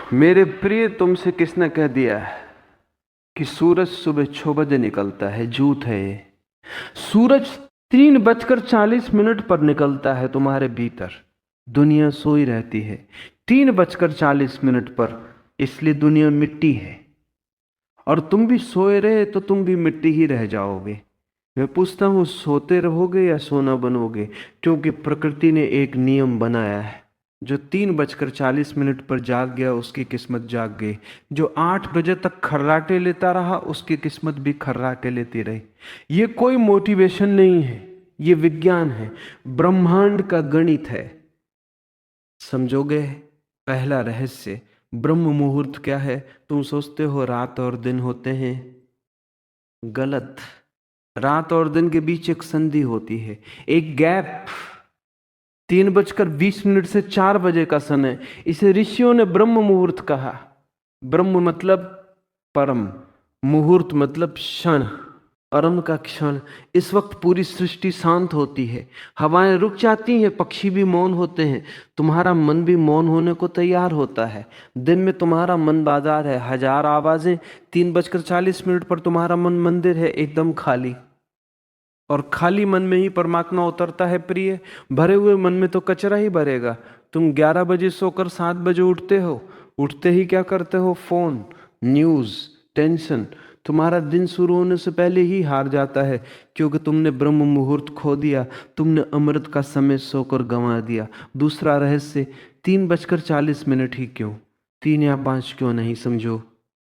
मेरे प्रिय, तुमसे किसने कह दिया कि सूरज सुबह 6 बजे निकलता है? झूठ है ये। सूरज 3:40 पर निकलता है तुम्हारे भीतर। दुनिया सोई रहती है 3:40 पर, इसलिए दुनिया मिट्टी है। और तुम भी सोए रहे तो तुम भी मिट्टी ही रह जाओगे। मैं पूछता हूं, सोते रहोगे या सोना बनोगे? क्योंकि प्रकृति ने एक नियम बनाया है, जो 3:40 पर जाग गया उसकी किस्मत जाग गई। जो 8 बजे तक खर्राटे लेता रहा उसकी किस्मत भी खर्राटे लेती रही। ये कोई मोटिवेशन नहीं है, ये विज्ञान है, ब्रह्मांड का गणित है। समझोगे? पहला रहस्य, ब्रह्म मुहूर्त क्या है? तुम सोचते हो रात और दिन होते हैं, गलत। रात और दिन के बीच एक संधि होती है, एक गैप। 3:20 से 4 बजे का समय, इसे ऋषियों ने ब्रह्म मुहूर्त कहा। ब्रह्म मतलब परम, मुहूर्त मतलब क्षण, परम का क्षण। इस वक्त पूरी सृष्टि शांत होती है, हवाएं रुक जाती हैं, पक्षी भी मौन होते हैं, तुम्हारा मन भी मौन होने को तैयार होता है। दिन में तुम्हारा मन बाजार है, हजार आवाजें। 3:40 पर तुम्हारा मन मंदिर है, एकदम खाली। और खाली मन में ही परमात्मा उतरता है प्रिय। भरे हुए मन में तो कचरा ही भरेगा। तुम 11 बजे सोकर 7 बजे उठते हो, उठते ही क्या करते हो? Phone, news, tension. तुम्हारा दिन शुरू होने से पहले ही हार जाता है, क्योंकि तुमने ब्रह्म मुहूर्त खो दिया, तुमने अमृत का समय सोकर गंवा दिया। दूसरा रहस्य, 3:40 ही क्यों, 3 या 5 क्यों नहीं? समझो,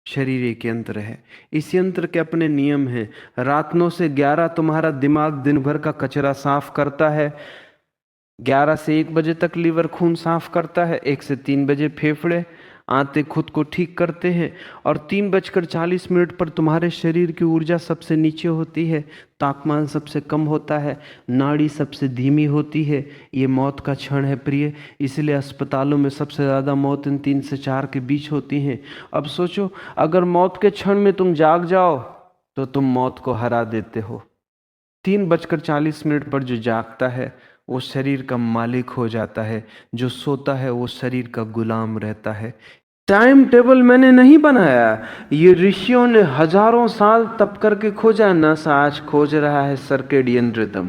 शरीर एक यंत्र है, इस यंत्र के अपने नियम हैं। रात 9 से 11 तुम्हारा दिमाग दिन भर का कचरा साफ करता है। 11 से 1 बजे तक लीवर खून साफ करता है, 1 से 3 बजे फेफड़े आते खुद को ठीक करते हैं। और 3:40 पर तुम्हारे शरीर की ऊर्जा सबसे नीचे होती है, तापमान सबसे कम होता है, नाड़ी सबसे धीमी होती है। ये मौत का क्षण है प्रिय, इसलिए अस्पतालों में सबसे ज़्यादा मौत इन 3 से 4 के बीच होती हैं। अब सोचो, अगर मौत के क्षण में तुम जाग जाओ तो तुम मौत को हरा देते हो। 3:40 पर जो जागता है वो शरीर का मालिक हो जाता है, जो सोता है वो शरीर का गुलाम रहता है। टाइम टेबल मैंने नहीं बनाया, ये ऋषियों ने हजारों साल तप करके खोजा। नासा आज खोज रहा है सर्केडियन रिदम।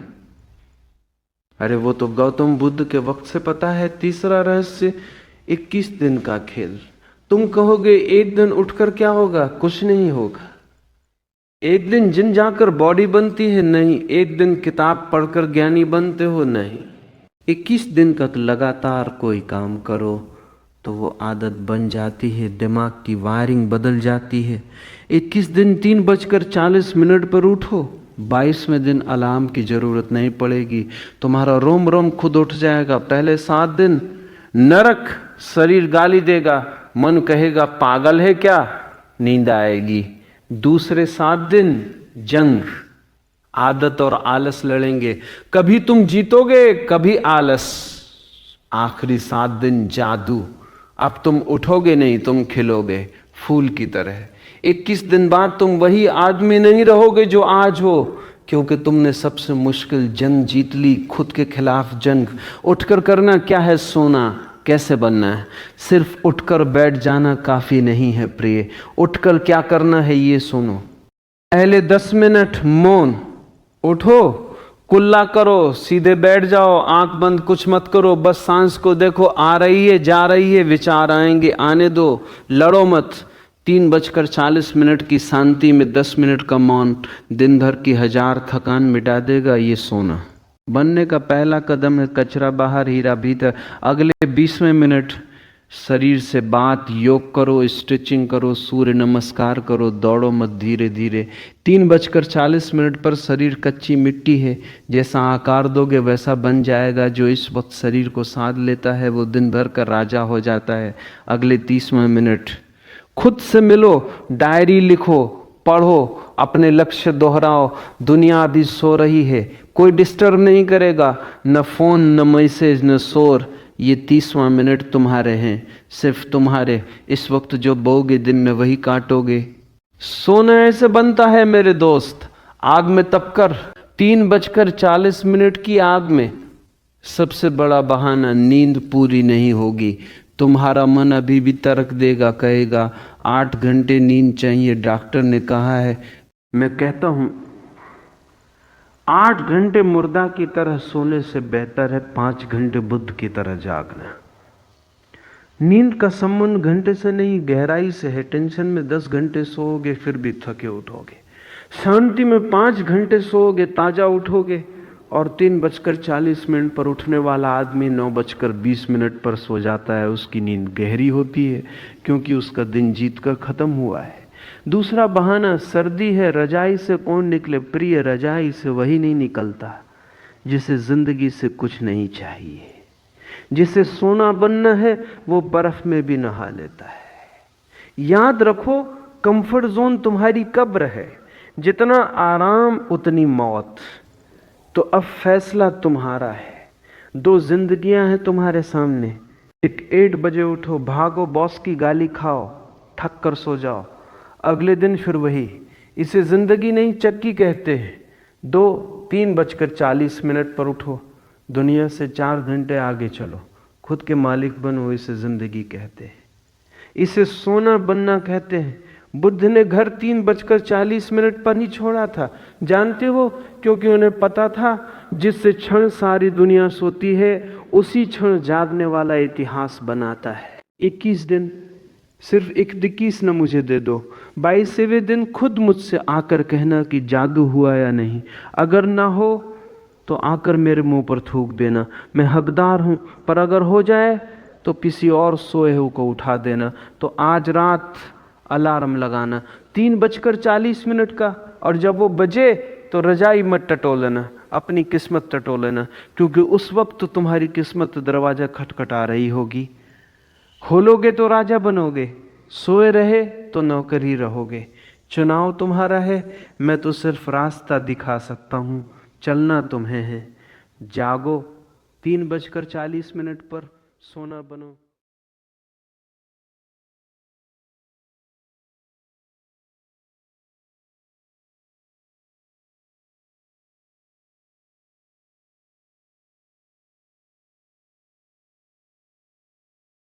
अरे वो तो गौतम बुद्ध के वक्त से पता है। तीसरा रहस्य, 21 दिन का खेल। तुम कहोगे एक दिन उठकर क्या होगा? कुछ नहीं होगा। एक दिन जिम जाकर बॉडी बनती है? नहीं। एक दिन किताब पढ़कर ज्ञानी बनते हो? नहीं। 21 दिन तक लगातार कोई काम करो तो वो आदत बन जाती है, दिमाग की वायरिंग बदल जाती है। 21 दिन 3:40 पर उठो, 22वें दिन अलार्म की जरूरत नहीं पड़ेगी, तुम्हारा रोम रोम खुद उठ जाएगा। पहले 7 दिन नरक, शरीर गाली देगा, मन कहेगा पागल है क्या, नींद आएगी। दूसरे 7 दिन जंग, आदत और आलस लड़ेंगे, कभी तुम जीतोगे कभी आलस। आखिरी 7 दिन जादू, अब तुम उठोगे नहीं, तुम खिलोगे फूल की तरह। 21 दिन बाद तुम वही आदमी नहीं रहोगे जो आज हो, क्योंकि तुमने सबसे मुश्किल जंग जीत ली, खुद के खिलाफ जंग। उठकर करना क्या है? सोना। कैसे बनना है? सिर्फ उठकर बैठ जाना काफी नहीं है प्रिय। उठकर क्या करना है ये सुनो। पहले 10 मिनट मौन, उठो, कुल्ला करो, सीधे बैठ जाओ, आंख बंद, कुछ मत करो, बस सांस को देखो, आ रही है जा रही है, विचार आएंगे, आने दो, लड़ो मत। 3:40 की शांति में 10 मिनट का मौन दिन भर की 1000 थकान मिटा देगा। ये सोना बनने का पहला कदम है। कचरा बाहर, हीरा भीतर। अगले 20वें मिनट शरीर से बात, योग करो, स्ट्रेचिंग करो, सूर्य नमस्कार करो, दौड़ो मत, धीरे धीरे। 3:40 पर शरीर कच्ची मिट्टी है, जैसा आकार दोगे वैसा बन जाएगा। जो इस वक्त शरीर को साध लेता है वो दिन भर का राजा हो जाता है। अगले 30वें मिनट खुद से मिलो, डायरी लिखो, पढ़ो, अपने लक्ष्य दोहराओ। दुनिया अभी सो रही है, कोई डिस्टर्ब नहीं करेगा, न फोन, न मैसेज, न शोर। ये 30वां मिनट तुम्हारे हैं, सिर्फ तुम्हारे। इस वक्त जो बोगे दिन में वही काटोगे। सोना ऐसे बनता है मेरे दोस्त, आग में तपकर। 3:40 की आग में सबसे बड़ा बहाना, नींद पूरी नहीं होगी। तुम्हारा मन अभी भी तर्क देगा, कहेगा 8 घंटे नींद चाहिए, डॉक्टर ने कहा है। मैं कहता हूं 8 घंटे मुर्दा की तरह सोने से बेहतर है 5 घंटे बुद्ध की तरह जागना। नींद का संबंध घंटे से नहीं, गहराई से है। टेंशन में 10 घंटे सोओगे फिर भी थके उठोगे, शांति में 5 घंटे सोओगे ताजा उठोगे। और 3:40 पर उठने वाला आदमी 9:20 पर सो जाता है, उसकी नींद गहरी होती है क्योंकि उसका दिन जीत कर खत्म हुआ है। दूसरा बहाना, सर्दी है, रजाई से कौन निकले? प्रिय, रजाई से वही नहीं निकलता जिसे जिंदगी से कुछ नहीं चाहिए। जिसे सोना बनना है वो बर्फ में भी नहा लेता है। याद रखो, कंफर्ट जोन तुम्हारी कब्र है, जितना आराम उतनी मौत। तो अब फैसला तुम्हारा है। 2 जिंदगियां हैं तुम्हारे सामने। एक 8 बजे उठो, भागो, बॉस की गाली खाओ, थक कर सो जाओ, अगले दिन फिर वही। इसे जिंदगी नहीं चक्की कहते हैं। 3:40 पर उठो, दुनिया से 4 घंटे आगे चलो, खुद के मालिक बनो, इसे जिंदगी कहते हैं। इसे सोना बनना कहते हैं। बुद्ध ने घर 3:40 पर नहीं छोड़ा था, जानते हो? क्योंकि उन्हें पता था जिससे क्षण सारी दुनिया सोती है उसी क्षण जागने वाला इतिहास बनाता है। 21 दिन, सिर्फ 21 न मुझे दे दो। 22वें दिन खुद मुझसे आकर कहना कि जादू हुआ या नहीं। अगर ना हो तो आकर मेरे मुंह पर थूक देना, मैं हकदार हूं। पर अगर हो जाए तो किसी और सोए हुए को उठा देना। तो आज रात अलार्म लगाना 3:40 का, और जब वो बजे तो रजाई मत टटोलना, अपनी किस्मत टटोलना, क्योंकि उस वक्त तुम्हारी किस्मत दरवाजा खटखटा रही होगी। खोलोगे तो राजा बनोगे, सोए रहे तो नौकर ही रहोगे। चुनाव तुम्हारा है, मैं तो सिर्फ रास्ता दिखा सकता हूं, चलना तुम्हें है। जागो, 3:40 पर सोना बनो।